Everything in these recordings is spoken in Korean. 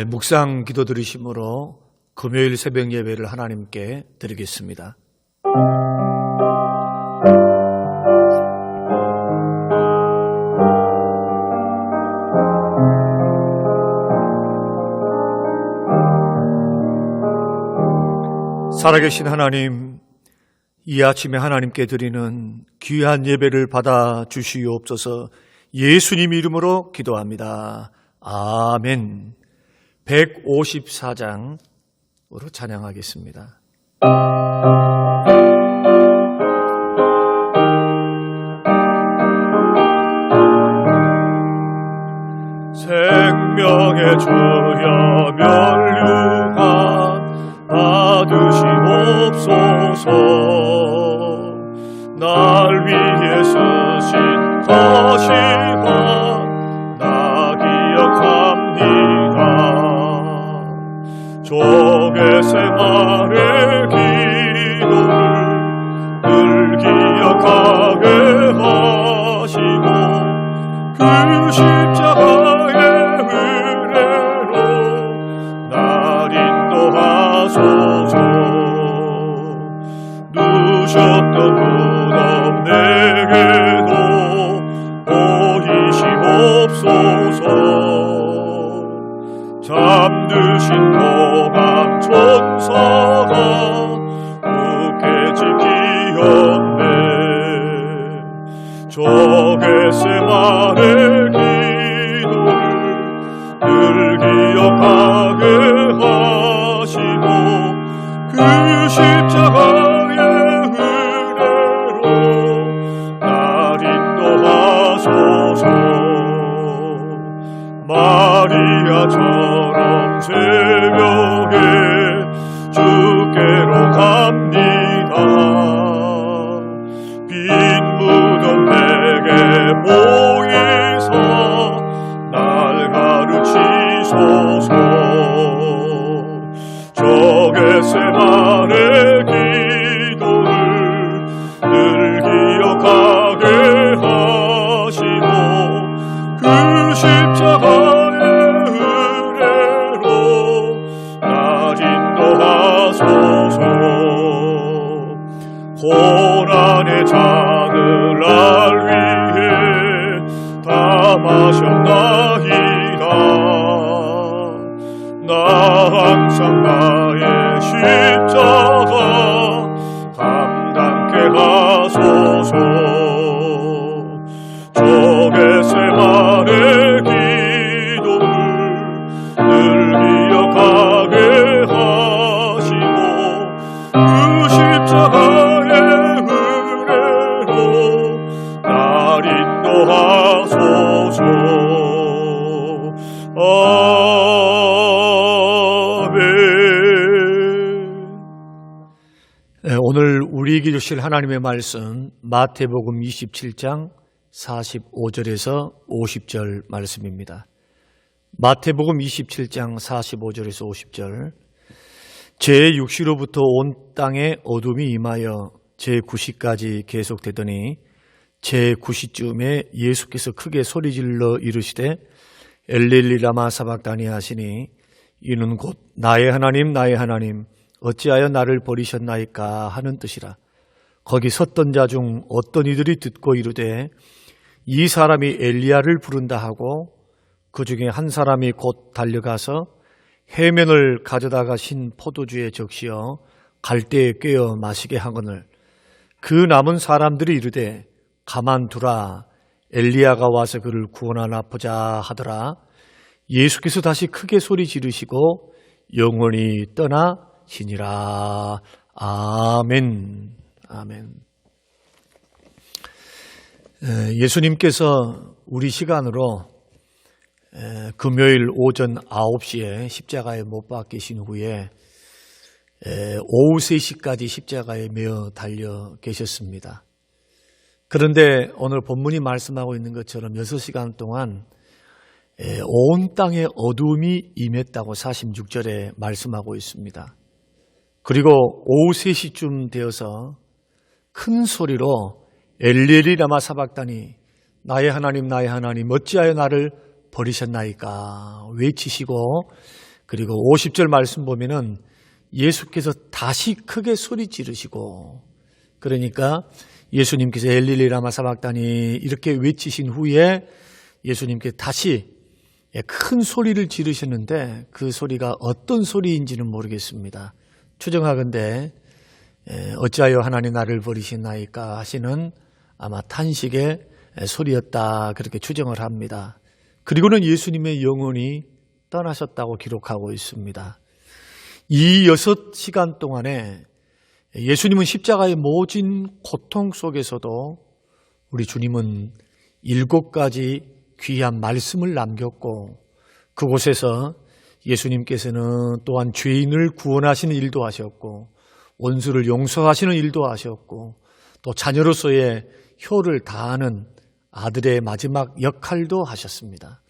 묵상 기도 드리심으로 금요일 새벽 예배를 하나님께 드리겠습니다. 살아계신 하나님, 이 아침에 하나님께 드리는 귀한 예배를 받아 주시옵소서. 예수님 이름으로 기도합니다. 아멘. 154장으로 찬양하겠습니다. 생명의 주여 면류관 받으시옵소서. 날 위해 쓰신 것이가 나 기억합니다. 족의 생활의 기도를 늘 기억하게 하시고 그 십자가의 은혜로 날 인도하소서. 누셨던 무덤 내게도 보이시옵소서. 잠드신 도감 천사가 굳게 지키었네. 적의 생활의 기도를 늘 기억하게 하시고 그 십자가의 은혜로 날 인도하소서. 마리아처럼 새벽에 주께로 갑니다. 빈 무덤 내게 보이사 날 가르치소서. 적의 생활의 기도를 늘 기억하게 하시고 그 십자가의 은혜로 날 인도하소서. 고난의 잔을 날 위해 다 마셨나이다. 나 항상 나의 십자가 감당케 하소서. 적의 생활의 기도를 늘 기억하게 하시고 그 십자가의 은혜로 날 인도하소서. 오늘 우리에게 주실 하나님의 말씀 마태복음 27장 45절에서 50절 말씀입니다. 마태복음 27장 45절에서 50절. 제6시로부터 온 땅에 어둠이 임하여 제9시까지 계속되더니 제9시쯤에 예수께서 크게 소리질러 이르시되 엘렐리 라마 사박다니 하시니 이는 곧 나의 하나님 나의 하나님 어찌하여 나를 버리셨나이까 하는 뜻이라. 거기 섰던 자 중 어떤 이들이 듣고 이르되 이 사람이 엘리야를 부른다 하고 그 중에 한 사람이 곧 달려가서 해면을 가져다가 신 포도주에 적시어 갈대에 꿰어 마시게 하거늘 그 남은 사람들이 이르되 가만두라 엘리야가 와서 그를 구원하나 보자 하더라. 예수께서 다시 크게 소리 지르시고 영원히 떠나시니라. 아멘. 아멘. 예수님께서 우리 시간으로 금요일 오전 9시에 십자가에 못 박히신 후에 오후 3시까지 십자가에 매어 달려 계셨습니다. 그런데 오늘 본문이 말씀하고 있는 것처럼 6시간 동안 온 땅에 어둠이 임했다고 46절에 말씀하고 있습니다. 그리고 오후 3시쯤 되어서 큰 소리로 엘리엘리 라마 사박다니 나의 하나님 어찌하여 나를 버리셨나이까 외치시고 그리고 50절 말씀 보면은 예수께서 다시 크게 소리 지르시고, 그러니까 예수님께서 엘리리 라마 사박다니 이렇게 외치신 후에 예수님께 다시 큰 소리를 지르셨는데 그 소리가 어떤 소리인지는 모르겠습니다. 추정하건대 어찌하여 하나님 나를 버리시나이까 하시는 아마 탄식의 소리였다, 그렇게 추정을 합니다. 그리고는 예수님의 영혼이 떠나셨다고 기록하고 있습니다. 이 6시간 동안에 예수님은 십자가의 모진 고통 속에서도 우리 주님은 7가지 귀한 말씀을 남겼고, 그곳에서 예수님께서는 또한 죄인을 구원하시는 일도 하셨고, 원수를 용서하시는 일도 하셨고, 또 자녀로서의 효를 다하는 아들의 마지막 역할도 하셨습니다.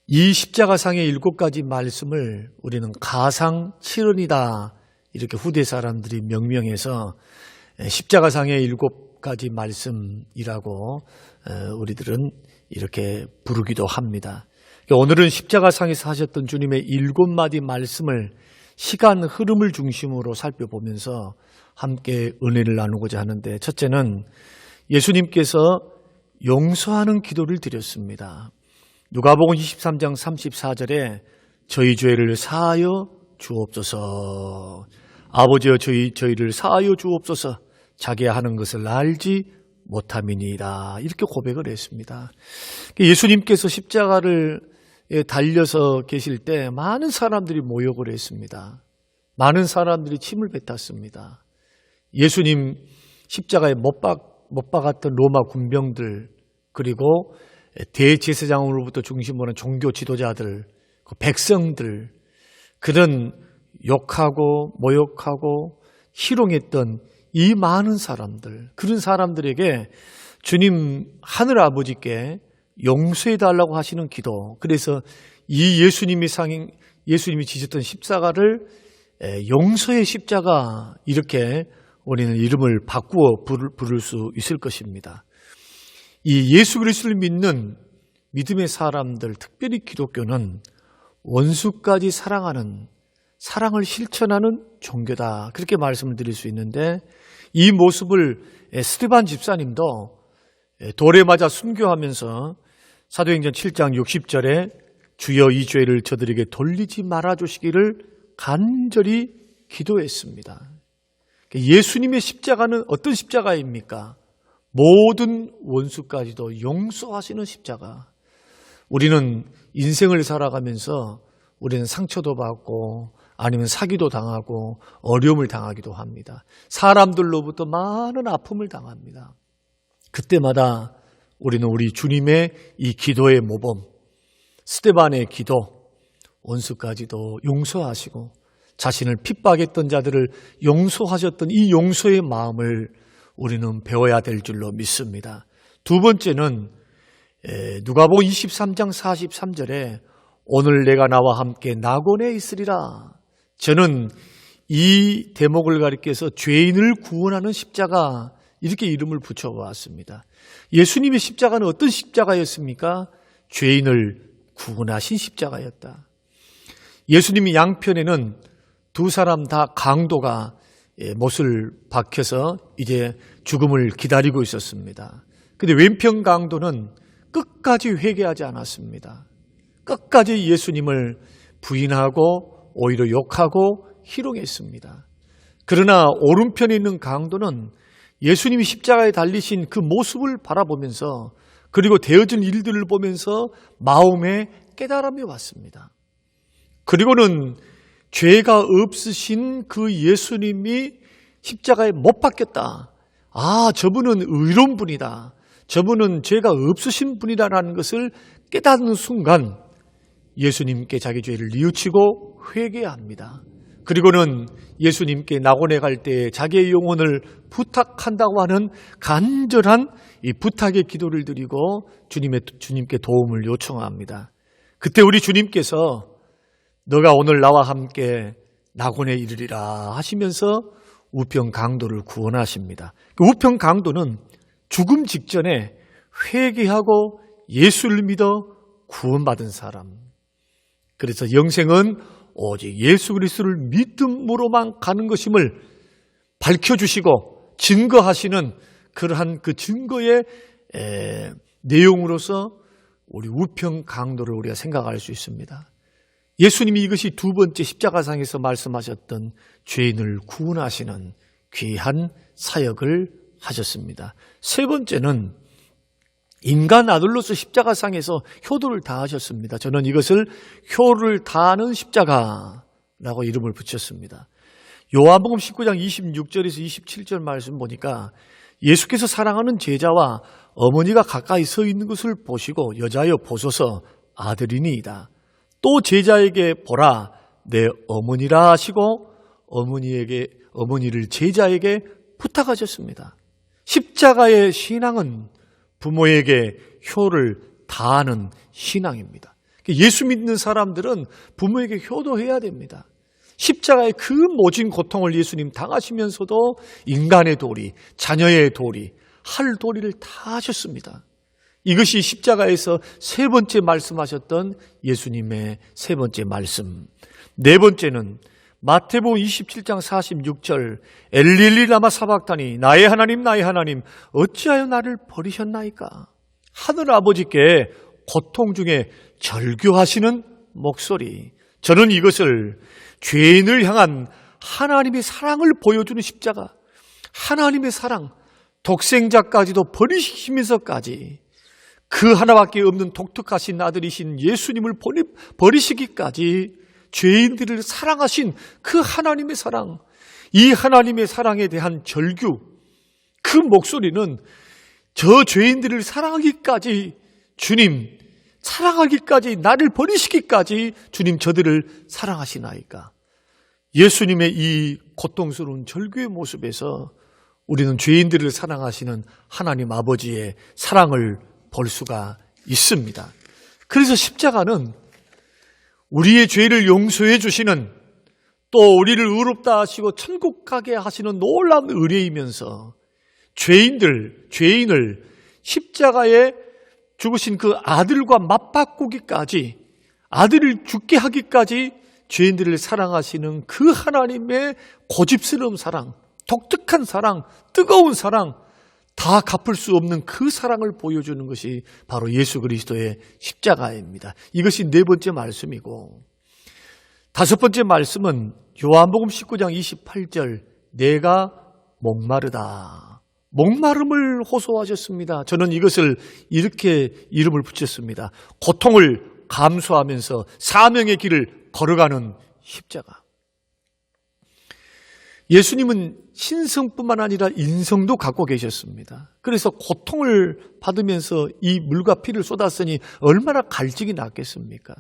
이 십자가상의 7가지 말씀을 우리는 가상칠언이다, 이렇게 후대 사람들이 명명해서 십자가상의 7가지 말씀이라고 우리들은 이렇게 부르기도 합니다. 오늘은 십자가상에서 하셨던 주님의 7마디 말씀을 시간 흐름을 중심으로 살펴보면서 함께 은혜를 나누고자 하는데, 첫째는 예수님께서 용서하는 기도를 드렸습니다. 누가복음 23장 34절에 저희 죄를 사하여 주옵소서, 아버지여 저희를 사하여 주옵소서, 자기가 하는 것을 알지 못함이니이다, 이렇게 고백을 했습니다. 예수님께서 십자가를 달려서 계실 때 많은 사람들이 모욕을 했습니다. 많은 사람들이 침을 뱉었습니다. 예수님 십자가에 못 박았던 로마 군병들, 그리고 대제사장으로부터 중심으로 하는 종교 지도자들, 백성들, 그런 욕하고 모욕하고 희롱했던 이 많은 사람들, 그런 사람들에게 주님 하늘아버지께 용서해달라고 하시는 기도, 그래서 이 예수님이 지셨던 십자가를 용서의 십자가, 이렇게 우리는 이름을 바꾸어 부를 수 있을 것입니다. 이 예수 그리스도를 믿는 믿음의 사람들, 특별히 기독교는 원수까지 사랑하는, 사랑을 실천하는 종교다, 그렇게 말씀을 드릴 수 있는데, 이 모습을 스데반 집사님도 돌에 맞아 순교하면서 사도행전 7장 60절에 주여 이 죄를 저들에게 돌리지 말아주시기를 간절히 기도했습니다. 예수님의 십자가는 어떤 십자가입니까? 모든 원수까지도 용서하시는 십자가. 우리는 인생을 살아가면서 우리는 상처도 받고 아니면 사기도 당하고 어려움을 당하기도 합니다. 사람들로부터 많은 아픔을 당합니다. 그때마다 우리는 우리 주님의 이 기도의 모범, 스데반의 기도, 원수까지도 용서하시고 자신을 핍박했던 자들을 용서하셨던 이 용서의 마음을 우리는 배워야 될 줄로 믿습니다. 두 번째는 누가복음 23장 43절에 오늘 내가 나와 함께 낙원에 있으리라. 저는 이 대목을 가리켜서 죄인을 구원하는 십자가, 이렇게 이름을 붙여보았습니다. 예수님의 십자가는 어떤 십자가였습니까? 죄인을 구원하신 십자가였다. 예수님이 양편에는 두 사람 다 강도가 못을 박혀서 이제 죽음을 기다리고 있었습니다. 그런데 왼편 강도는 끝까지 회개하지 않았습니다. 끝까지 예수님을 부인하고 오히려 욕하고 희롱했습니다. 그러나 오른편에 있는 강도는 예수님이 십자가에 달리신 그 모습을 바라보면서, 그리고 되어진 일들을 보면서 마음에 깨달음이 왔습니다. 그리고는 죄가 없으신 그 예수님이 십자가에 못 박혔다. 아, 저분은 의로운 분이다. 저분은 죄가 없으신 분이다라는 것을 깨닫는 순간 예수님께 자기 죄를 뉘우치고 회개합니다. 그리고는 예수님께 낙원에 갈 때 자기의 영혼을 부탁한다고 하는 간절한 이 부탁의 기도를 드리고 주님께 도움을 요청합니다. 그때 우리 주님께서 너가 오늘 나와 함께 낙원에 이르리라 하시면서 우편 강도를 구원하십니다. 우편 강도는 죽음 직전에 회개하고 예수를 믿어 구원받은 사람. 그래서 영생은 오직 예수 그리스도를 믿음으로만 가는 것임을 밝혀주시고 증거하시는 그러한 그 증거의 내용으로서 우리 우편 강도를 우리가 생각할 수 있습니다. 예수님이 이것이 두 번째 십자가상에서 말씀하셨던 죄인을 구원하시는 귀한 사역을 하셨습니다. 세 번째는 인간 아들로서 십자가상에서 효도를 다하셨습니다. 저는 이것을 효를 다하는 십자가라고 이름을 붙였습니다. 요한복음 19장 26절에서 27절 말씀 보니까 예수께서 사랑하는 제자와 어머니가 가까이 서 있는 것을 보시고 여자여 보소서 아들이니이다. 또 제자에게 보라 내 어머니라 하시고 어머니를 제자에게 부탁하셨습니다. 십자가의 신앙은 부모에게 효를 다하는 신앙입니다. 예수 믿는 사람들은 부모에게 효도해야 됩니다. 십자가의 그 모진 고통을 예수님 당하시면서도 인간의 도리, 자녀의 도리, 할 도리를 다 하셨습니다. 이것이 십자가에서 세 번째 말씀하셨던 예수님의 세 번째 말씀. 네 번째는 마태복음 27장 46절 엘리엘리 라마 사박다니 나의 하나님 어찌하여 나를 버리셨나이까. 하늘아버지께 고통 중에 절규하시는 목소리. 저는 이것을 죄인을 향한 하나님의 사랑을 보여주는 십자가, 하나님의 사랑, 독생자까지도 버리시면서까지 그 하나밖에 없는 독특하신 아들이신 예수님을 버리시기까지 죄인들을 사랑하신 그 하나님의 사랑, 이 하나님의 사랑에 대한 절규, 그 목소리는 저 죄인들을 사랑하기까지 주님, 사랑하기까지 나를 버리시기까지 주님 저들을 사랑하시나이까. 예수님의 이 고통스러운 절규의 모습에서 우리는 죄인들을 사랑하시는 하나님 아버지의 사랑을 볼 수가 있습니다. 그래서 십자가는 우리의 죄를 용서해 주시는, 또 우리를 의롭다 하시고 천국 가게 하시는 놀라운 의뢰이면서 죄인을 십자가에 죽으신 그 아들과 맞바꾸기까지, 아들을 죽게 하기까지 죄인들을 사랑하시는 그 하나님의 고집스러운 사랑, 독특한 사랑, 뜨거운 사랑, 다 갚을 수 없는 그 사랑을 보여주는 것이 바로 예수 그리스도의 십자가입니다. 이것이 네 번째 말씀이고, 다섯 번째 말씀은 요한복음 19장 28절 내가 목마르다. 목마름을 호소하셨습니다. 저는 이것을 이렇게 이름을 붙였습니다. 고통을 감수하면서 사명의 길을 걸어가는 십자가. 예수님은 신성뿐만 아니라 인성도 갖고 계셨습니다. 그래서 고통을 받으면서 이 물과 피를 쏟았으니 얼마나 갈증이 났겠습니까?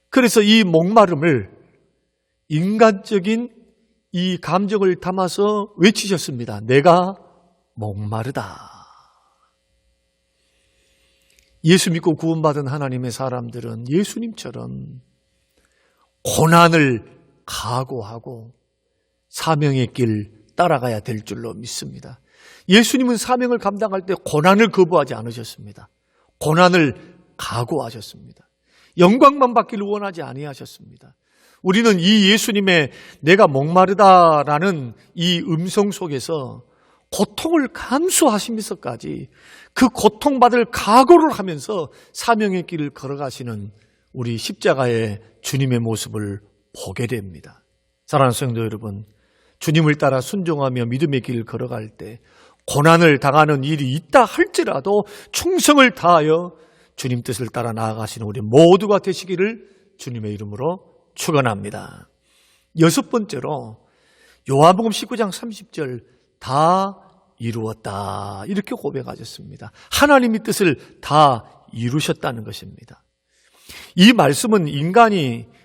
그래서 이 목마름을 인간적인 이 감정을 담아서 외치셨습니다. 내가 목마르다. 예수 믿고 구원받은 하나님의 사람들은 예수님처럼 고난을 각오하고 사명의 길 따라가야 될 줄로 믿습니다. 예수님은 사명을 감당할 때 고난을 거부하지 않으셨습니다. 고난을 각오하셨습니다. 영광만 받기를 원하지 아니하셨습니다. 우리는 이 예수님의 내가 목마르다라는 이 음성 속에서 고통을 감수하시면서까지 그 고통받을 각오를 하면서 사명의 길을 걸어가시는 우리 십자가의 주님의 모습을 보게 됩니다. 사랑하는 성도 여러분, 주님을 따라 순종하며 믿음의 길을 걸어갈 때 고난을 당하는 일이 있다 할지라도 충성을 다하여 주님 뜻을 따라 나아가시는 우리 모두가 되시기를 주님의 이름으로 축원합니다. 여섯 번째로 요한복음 19장 30절 다 이루었다 이렇게 고백하셨습니다. 하나님의 뜻을 다 이루셨다는 것입니다. 이 말씀은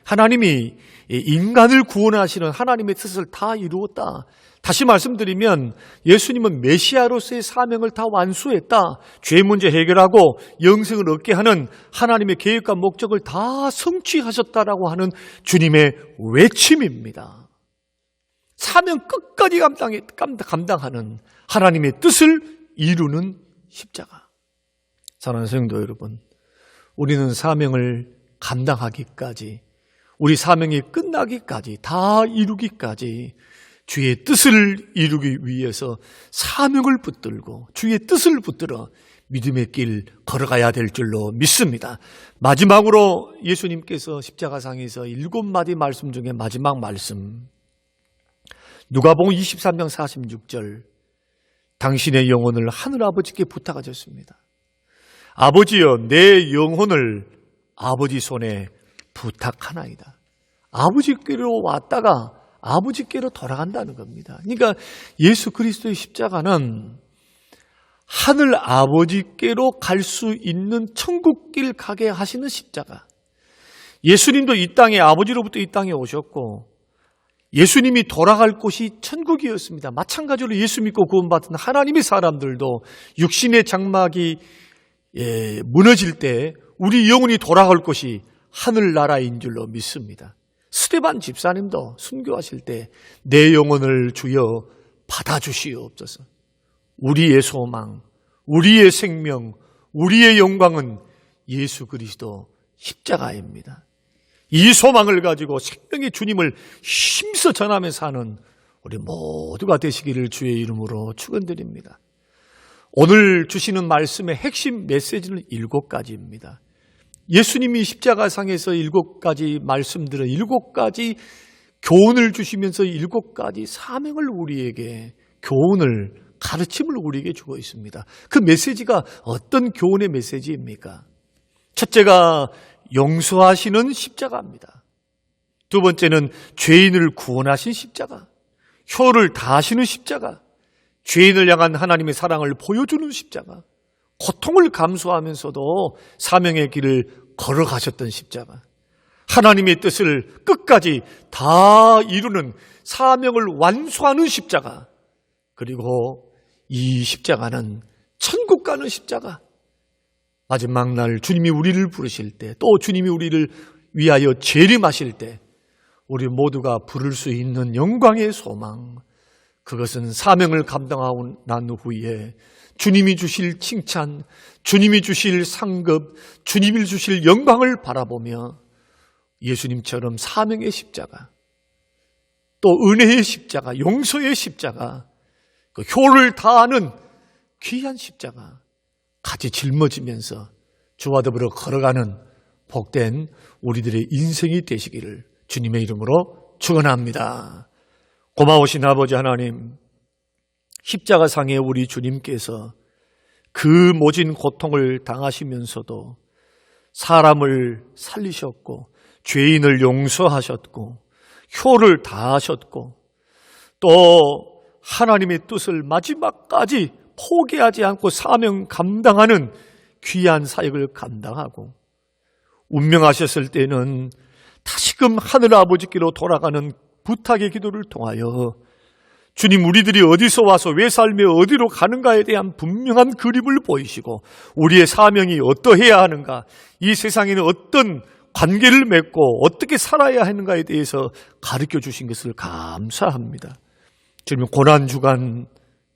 하나님이 인간을 구원하시는 하나님의 뜻을 다 이루었다. 다시 말씀드리면 예수님은 메시아로서의 사명을 다 완수했다. 죄 문제 해결하고 영생을 얻게 하는 하나님의 계획과 목적을 다 성취하셨다라고 하는 주님의 외침입니다. 사명 끝까지 감당하는 하나님의 뜻을 이루는 십자가. 사랑하는 성도 여러분, 우리는 사명을 감당하기까지, 우리 사명이 끝나기까지, 다 이루기까지 주의 뜻을 이루기 위해서 사명을 붙들고 주의 뜻을 붙들어 믿음의 길 걸어가야 될 줄로 믿습니다. 마지막으로 예수님께서 십자가상에서 7마디 말씀 중에 마지막 말씀, 누가복음 23장 46절, 당신의 영혼을 하늘아버지께 부탁하셨습니다. 아버지여, 내 영혼을 아버지 손에 부탁하나이다. 아버지께로 왔다가 아버지께로 돌아간다는 겁니다. 그러니까 예수 그리스도의 십자가는 하늘 아버지께로 갈 수 있는 천국길 가게 하시는 십자가. 예수님도 이 땅에, 아버지로부터 이 땅에 오셨고 예수님이 돌아갈 곳이 천국이었습니다. 마찬가지로 예수 믿고 구원받은 하나님의 사람들도 육신의 장막이 무너질 때 우리 영혼이 돌아갈 곳이 하늘나라인 줄로 믿습니다. 스데반 집사님도 순교하실 때 내 영혼을 주여 받아주시옵소서. 우리의 소망, 우리의 생명, 우리의 영광은 예수 그리스도 십자가입니다. 이 소망을 가지고 생명의 주님을 힘써 전하며 사는 우리 모두가 되시기를 주의 이름으로 축원드립니다. 오늘 주시는 말씀의 핵심 메시지는 7가지입니다. 예수님이 십자가상에서 7가지 말씀들은 7가지 교훈을 주시면서 7가지 사명을 우리에게, 교훈을, 가르침을 우리에게 주고 있습니다. 그 메시지가 어떤 교훈의 메시지입니까? 첫째가 용서하시는 십자가입니다. 두 번째는 죄인을 구원하신 십자가, 효를 다하시는 십자가, 죄인을 향한 하나님의 사랑을 보여주는 십자가, 고통을 감수하면서도 사명의 길을 걸어가셨던 십자가, 하나님의 뜻을 끝까지 다 이루는 사명을 완수하는 십자가, 그리고 이 십자가는 천국 가는 십자가. 마지막 날 주님이 우리를 부르실 때, 또 주님이 우리를 위하여 재림하실 때 우리 모두가 부를 수 있는 영광의 소망, 그것은 사명을 감당하고 난 후에 주님이 주실 칭찬, 주님이 주실 상급, 주님이 주실 영광을 바라보며 예수님처럼 사명의 십자가, 또 은혜의 십자가, 용서의 십자가, 그 효를 다하는 귀한 십자가 같이 짊어지면서 주와 더불어 걸어가는 복된 우리들의 인생이 되시기를 주님의 이름으로 축원합니다. 고마우신 아버지 하나님, 십자가상에 우리 주님께서 그 모진 고통을 당하시면서도 사람을 살리셨고 죄인을 용서하셨고 효를 다하셨고 또 하나님의 뜻을 마지막까지 포기하지 않고 사명 감당하는 귀한 사역을 감당하고 운명하셨을 때는 다시금 하늘 아버지께로 돌아가는 부탁의 기도를 통하여 주님, 우리들이 어디서 와서 왜 살며 어디로 가는가에 대한 분명한 그림을 보이시고 우리의 사명이 어떠해야 하는가, 이 세상에는 어떤 관계를 맺고 어떻게 살아야 하는가에 대해서 가르쳐 주신 것을 감사합니다. 주님, 고난주간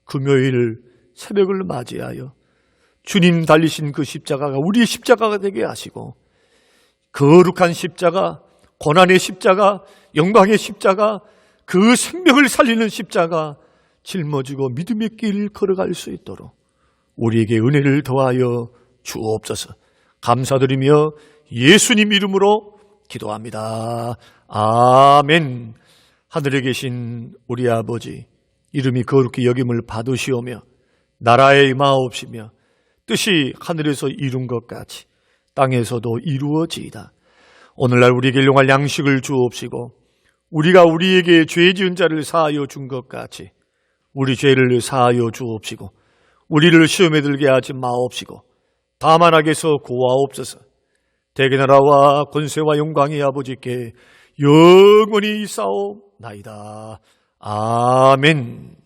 금요일 새벽을 맞이하여 주님 달리신 그 십자가가 우리의 십자가가 되게 하시고 거룩한 십자가, 고난의 십자가, 영광의 십자가, 그 생명을 살리는 십자가 짊어지고 믿음의 길 걸어갈 수 있도록 우리에게 은혜를 더하여 주옵소서. 감사드리며 예수님 이름으로 기도합니다. 아멘. 하늘에 계신 우리 아버지, 이름이 거룩히 여김을 받으시오며 나라에 임하옵시며 뜻이 하늘에서 이룬 것 같이 땅에서도 이루어지이다. 오늘날 우리에게 일용할 양식을 주옵시고 우리가 우리에게 죄 지은 자를 사하여 준 것 같이 우리 죄를 사하여 주옵시고 우리를 시험에 들게 하지 마옵시고 다만 악에서 구하옵소서. 대개나라와 권세와 영광이 아버지께 영원히 있사옵나이다. 아멘.